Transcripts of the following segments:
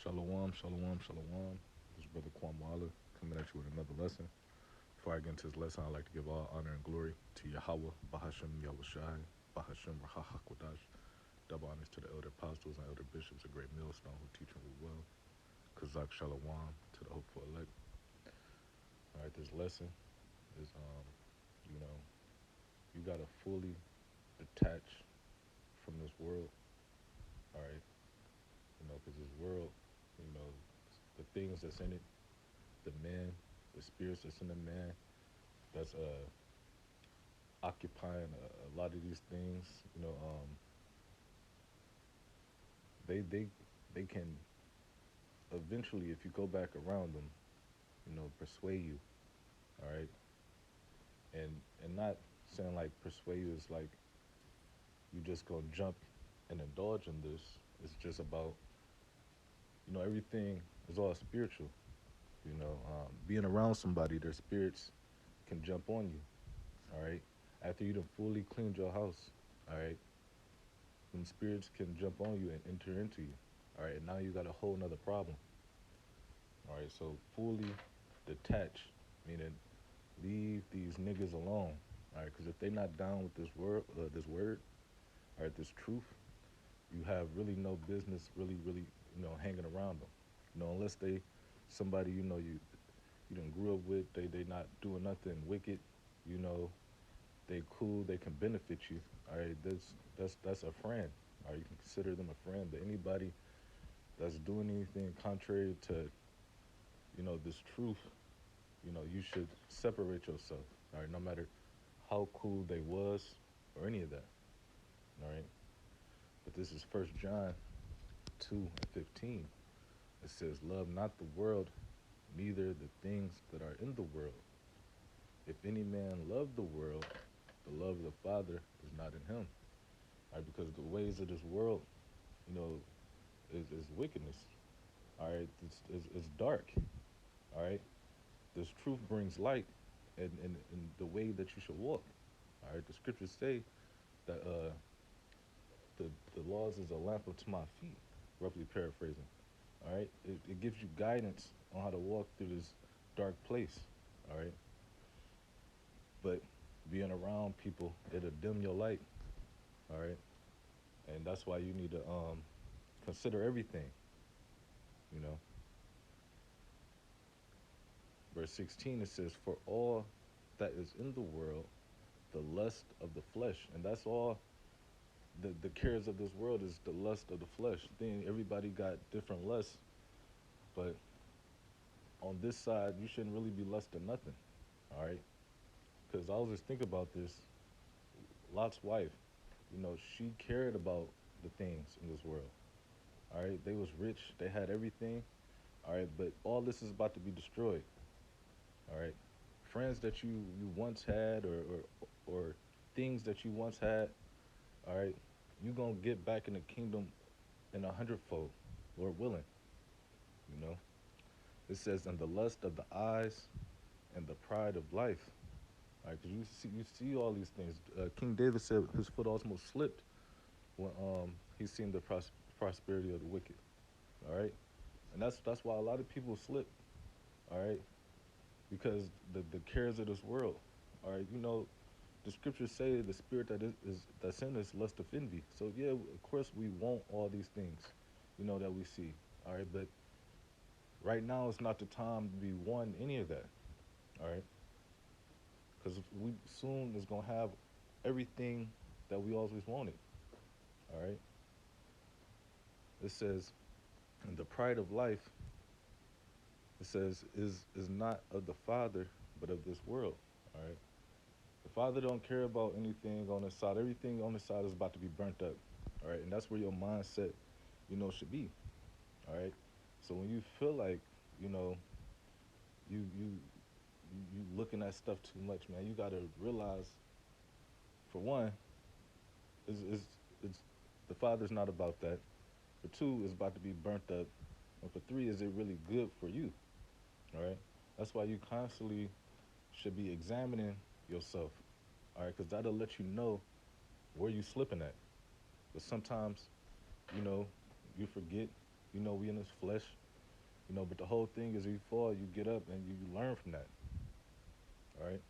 Shalom, shalom, shalom. This is Brother Kwamwala coming at you with another lesson. Before I get into this lesson, I'd like to give all honor and glory to Yahweh, Bahashem Yahushai, Bahashem Rahahakwadash. Double honors to the elder apostles and elder bishops, a great millstone who teach and rule well. Kazak Shalom to the hopeful elect. All right, this lesson is, you know, you got to fully detach from this world, all right? Because this world, you know, the things that's in it, the man, the spirits that's in the man, that's occupying a lot of these things. They they can eventually, if you go back around them, persuade you. All right, and not saying like persuade you is like you just gonna jump and indulge in this. It's just about everything is all spiritual. Being around somebody, their spirits can jump on you. All right, after you done fully cleaned your house. All right, them spirits can jump on you and enter into you. All right, and now you got a whole nother problem. All right, so fully detach, meaning leave these niggas alone. All right, because if they're not down with this word, all right, this truth, you have really no business really, hanging around them. Unless they somebody you done grew up with, they not doing nothing wicked. You know, they cool, they can benefit you. All right, that's a friend. All right, you can consider them a friend. But anybody that's doing anything contrary to this truth, you should separate yourself. All right, no matter how cool they was or any of that. All right, but this is First John 2:15. It says, "Love not the world, neither the things that are in the world. If any man love the world, the love of the Father is not in him." All right, because the ways of this world, you know, is wickedness. All right, it's dark. All right, this truth brings light, and the way that you should walk. All right, the scriptures say that the the laws is a lamp unto my feet, roughly paraphrasing. All right, it gives you guidance on how to walk through this dark place. All right, but being around people, it'll dim your light. All right, and that's why you need to consider everything. You know, verse 16 it says, "For all that is in the world, the lust of the flesh," and that's all. The cares of this world is the lust of the flesh. Then everybody got different lusts, but on this side, you shouldn't really be lusting nothing. All right, because I was just thinking about this. Lot's wife, she cared about the things in this world. All right, they was rich, they had everything. All right, but all this is about to be destroyed. All right, friends that you once had, or things that you once had. All right, you gonna get back in the kingdom in a hundredfold, Lord willing. You know, it says, "And the lust of the eyes and the pride of life." All right, because you see all these things. King David said his foot almost slipped when he seen the prosperity of the wicked. All right, and that's why a lot of people slip. All right, because the cares of this world. All right, the scriptures say the spirit that is that's in us lust of envy. So yeah, of course we want all these things, that we see. All right, but right now it's not the time to be wanting any of that. All right, because we soon is gonna have everything that we always wanted. All right, it says, "And the pride of life," it says, is not of the Father, but of this world. All right, the Father don't care about anything on the side. Everything on the side is about to be burnt up. All right, and that's where your mindset, should be. All right, so when you feel like, you know, you looking at stuff too much, man, you gotta realize, for one, is it's the Father's not about that. For two, it's about to be burnt up, and for three, is it really good for you? All right, that's why you constantly should be examining yourself. All right, because that'll let you know where you slipping at. But sometimes, you know, you forget. We in this flesh, but the whole thing is you fall, you get up, and you learn from that. All right.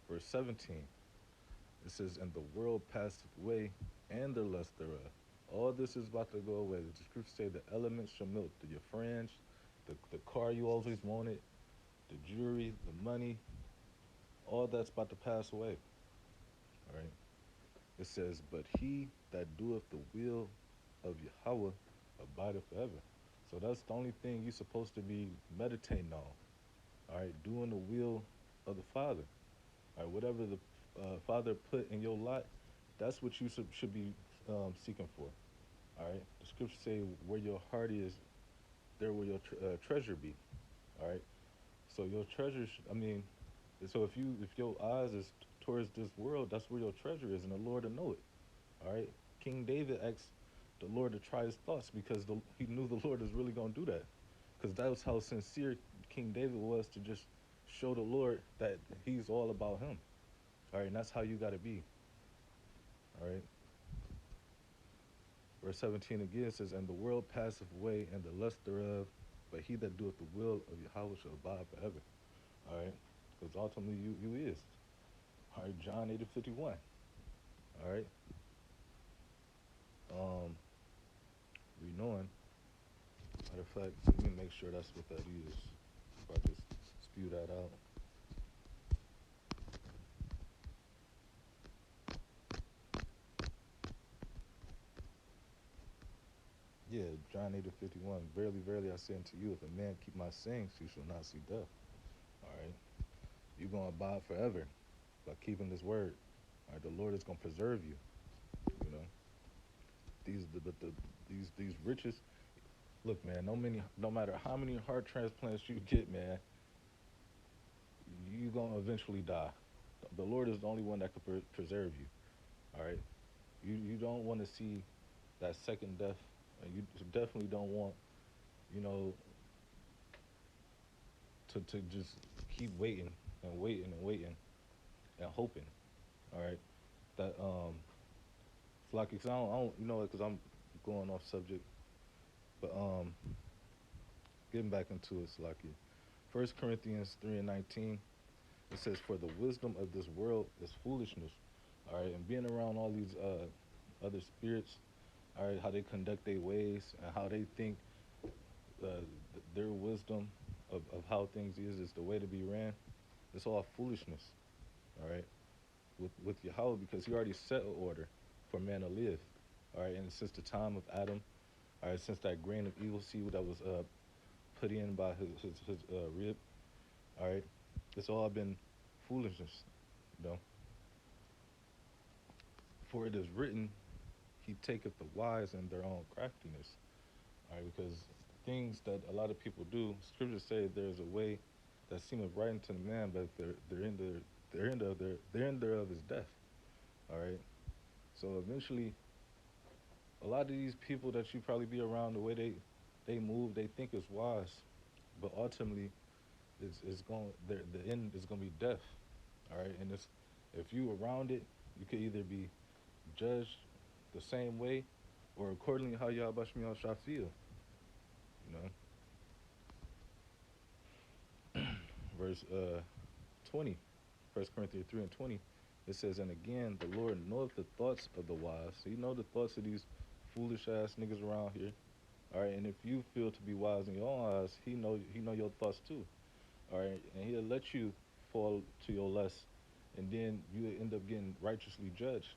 Verse 17, it says, "And the world passeth away, and the lust thereof." All this is about to go away. The scriptures say the elements shall melt. Your friends, the car you always wanted, the jewelry, the money, all that's about to pass away. All right. It says, "But he that doeth the will of Yahweh abideth forever." So that's the only thing you're supposed to be meditating on. All right, doing the will of the Father. All right, whatever the Father put in your lot, that's what you should be seeking for. All right, the scriptures say, "Where your heart is, there will your treasure be." All right, so your treasure. I mean, so if your eyes is towards this world, that's where your treasure is, and the Lord will know it. All right, King David asked the Lord to try his thoughts because he knew the Lord was really gonna do that, because that was how sincere King David was to just show the Lord that he's all about him. All right, and that's how you got to be. All right. Verse 17 again says, "And the world passeth away, and the lust thereof, but he that doeth the will of Yahweh shall abide forever." All right, because ultimately you is. All right, John 8:51. All right, um, renewing. Matter of fact, let me make sure that's what that is. If I just spew that out. Yeah, John 8:51. "Verily, verily, I say unto you, if a man keep my sayings, he shall not see death." All right, you're gonna abide forever by keeping this word. All right, the Lord is gonna preserve you. You know, these riches. Look, man, no matter how many heart transplants you get, man, you gonna eventually die. The Lord is the only one that can preserve you. All right, you don't want to see that second death, and you definitely don't want, you know, to just keep waiting and waiting and waiting and hoping. All right, that Flocky, cause I don't, because I'm going off subject, but getting back into it, Slocky. 1 Corinthians 3:19, it says, "For the wisdom of this world is foolishness." All right, and being around all these other spirits, all right, how they conduct their ways and how they think their wisdom of how things is the way to be ran. It's all foolishness. All right, with Yahweh, because He already set an order for man to live. All right, and since the time of Adam, all right, since that grain of evil seed that was put in by his rib, all right, it's all been foolishness. You know, for it is written, "He taketh the wise in their own craftiness." All right, because things that a lot of people do, scriptures say there's a way that seemeth right unto the man, but their end thereof is death. All right, so eventually, a lot of these people that you probably be around, the way they move, they think it's wise, but ultimately, it's going the end is going to be death. All right, and it's if you around it, you could either be judged the same way or accordingly how y'all Bashmi shall feel. You know, verse 20, 1 Corinthians 3:20, it says, "And again, the Lord knoweth the thoughts of the wise." So you know the thoughts of these foolish ass niggas around here. All right, and if you feel to be wise in your own eyes, he know your thoughts too. All right, and he'll let you fall to your lust, and then you end up getting righteously judged.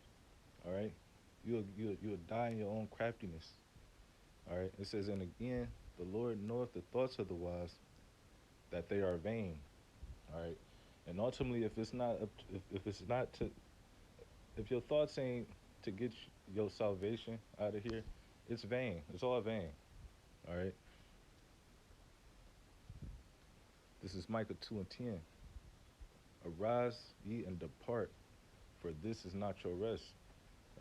All right, you'll die in your own craftiness. All right, it says, "And again, the Lord knoweth the thoughts of the wise, that they are vain." All right, and ultimately, if it's not if it's not to if your thoughts ain't to get your salvation out of here, it's vain. It's all vain. All right, this is Micah 2:10. "Arise ye and depart, for this is not your rest."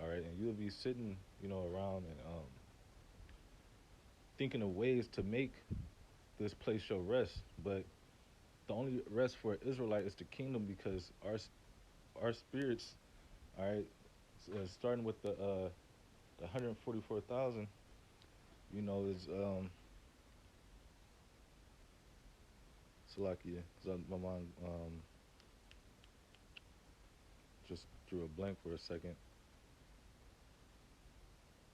All right, and you'll be sitting, around and thinking of ways to make this place your rest, but the only rest for an Israelite is the kingdom, because our spirits, all right, starting with the 144,000, Is Salakia. 'Cause my mind just drew a blank for a second.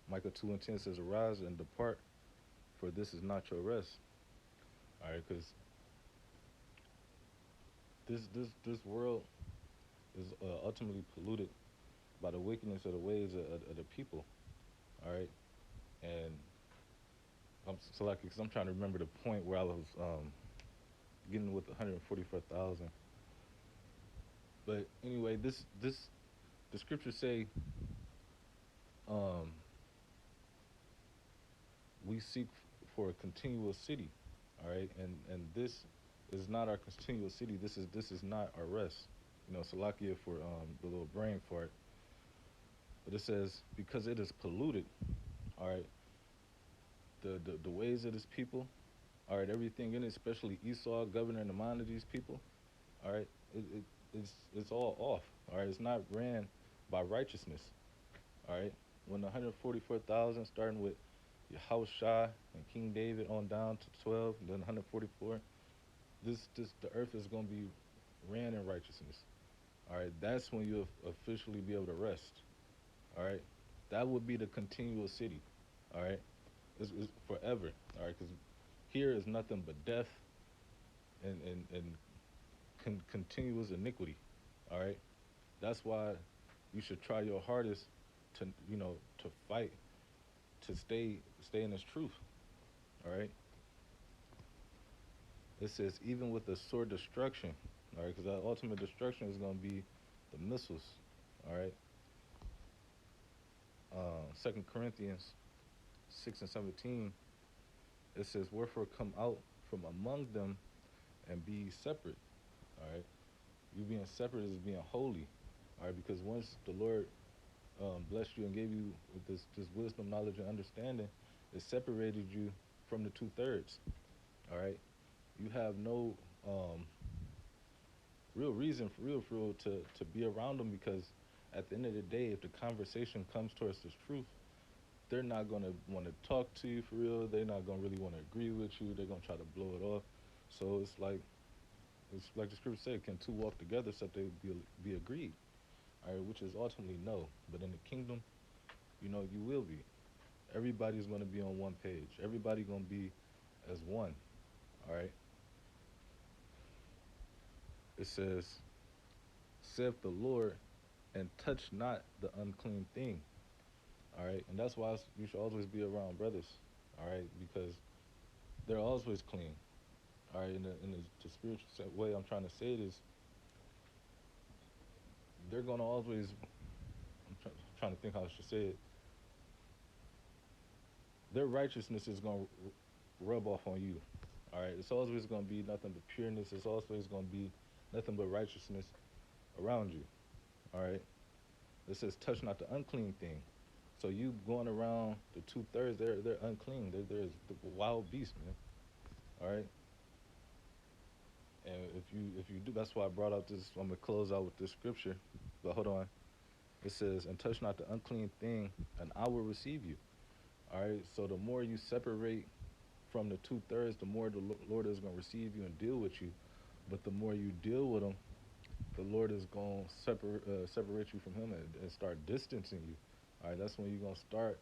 Micah 2:10 says, "Arise and depart, for this is not your rest." All right, because this world is ultimately polluted by the wickedness of the ways of the people. All right, and I'm so lucky because I'm trying to remember the point where I was getting with 144,000. But anyway, this the scriptures say um, we seek for a continual city. All right, and this is not our continual city. This is not our rest. Salakia for the little brain fart. But it says because it is polluted. All right, the ways of this people. All right, everything in it, especially Esau governing the mind of these people. All right, it's all off. All right, it's not ran by righteousness. All right, when 144,000, starting with Yahushua and King David on down to 12, and then 144, this the earth is gonna be ran in righteousness. All right, that's when you'll officially be able to rest. All right, that would be the continual city. All right, it's forever. All right, because here is nothing but death and continuous iniquity. All right, that's why you should try your hardest to to fight to stay in this truth. All right, it says even with the sword destruction. All right, because that ultimate destruction is going to be the missiles. All right, 2 Corinthians 6:17. It says, "Wherefore come out from among them and be separate." All right, you being separate is being holy. All right, because once the Lord blessed you and gave you this wisdom, knowledge, and understanding, it separated you from the 2/3. All right, you have no real reason for real to be around them because at the end of the day, if the conversation comes towards this truth, they're not gonna want to talk to you for real. They're not gonna really want to agree with you. They're gonna try to blow it off. So it's like the scripture said, can two walk together except they be agreed? All right, which is ultimately no. But in the kingdom, you will be. Everybody's gonna be on one page. Everybody gonna be as one. All right. It says, "Saith the Lord, and touch not the unclean thing." All right, and that's why you should always be around brothers. All right, because they're always clean. All right, in the spiritual way, I'm trying to say it is they're gonna always. Trying to think how I should say it. Their righteousness is gonna rub off on you. All right, it's always gonna be nothing but pureness. It's always gonna be nothing but righteousness around you. All right, it says, "Touch not the unclean thing." So you going around the 2/3, they're unclean. They're the wild beast, man. All right, and if you do, that's why I brought out this. I'm gonna close out with this scripture, but hold on. It says, "And touch not the unclean thing, and I will receive you." All right. So the more you separate from the 2/3, the more the Lord is gonna receive you and deal with you. But the more you deal with Him, the Lord is gonna separate you from Him and start distancing you. All right. That's when you're gonna start.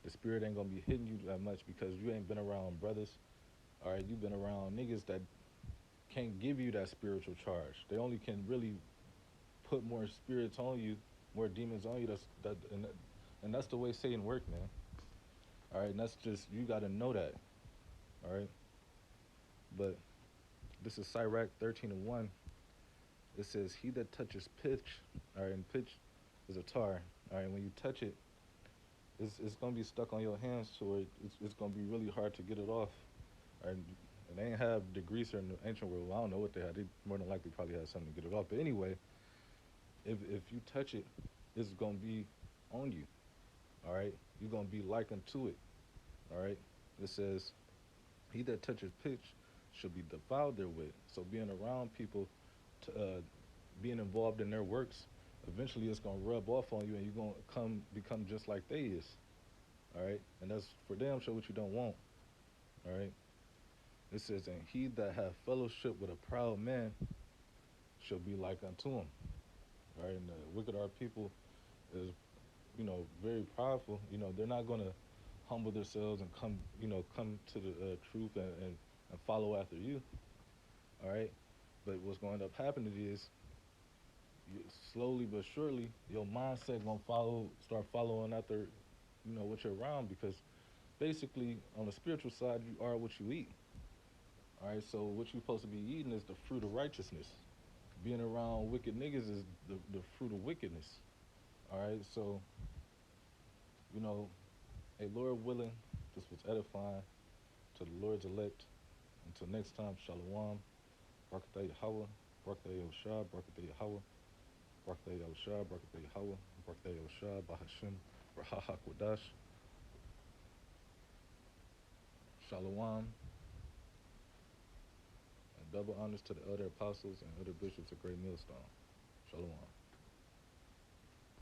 The Spirit ain't gonna be hitting you that much because you ain't been around brothers. All right. You've been around niggas that can't give you that spiritual charge. They only can really put more spirits on you, more demons on you. And that's the way Satan work, man. All right, and that's just you got to know that. All right, but this is Sirach 13:1. It says, "He that touches pitch, all right, and pitch is a tar. All right, when you touch it, it's gonna be stuck on your hands, so it's gonna be really hard to get it off. All right, and they ain't have degreaser in the ancient world. Well, I don't know what they had. They more than likely probably had something to get it off. But anyway, if you touch it, it's gonna be on you. All right, you're gonna be likened to it. All right, it says, "He that touches pitch should be defiled therewith." So being around people, to, being involved in their works, eventually it's gonna rub off on you, and you're gonna become just like they is. All right, and that's for damn sure what you don't want. All right, it says, and he that have fellowship with a proud man shall be like unto him. All right, and the wicked are people is, very powerful. They're not gonna humble themselves and come to the truth and follow after you. All right, but what's going to end up happening is you, slowly but surely your mindset gonna start following after what you're around, because basically on the spiritual side you are what you eat. All right, so what you're supposed to be eating is the fruit of righteousness. Being around wicked niggas is the fruit of wickedness. All right, so you know, hey, Lord willing, this was edifying to the Lord's elect. Until next time, Shalom, Barakatah Yahweh, Barakatah Yahushua, Barakatah Yahweh, Barakatah Yahushua, Barakatah Yahweh, Barakatah Yahushua, Bahashim, Rahaha Kodash, Shalom, and double honors to the elder apostles and elder bishops of Great Millstone. Shalom.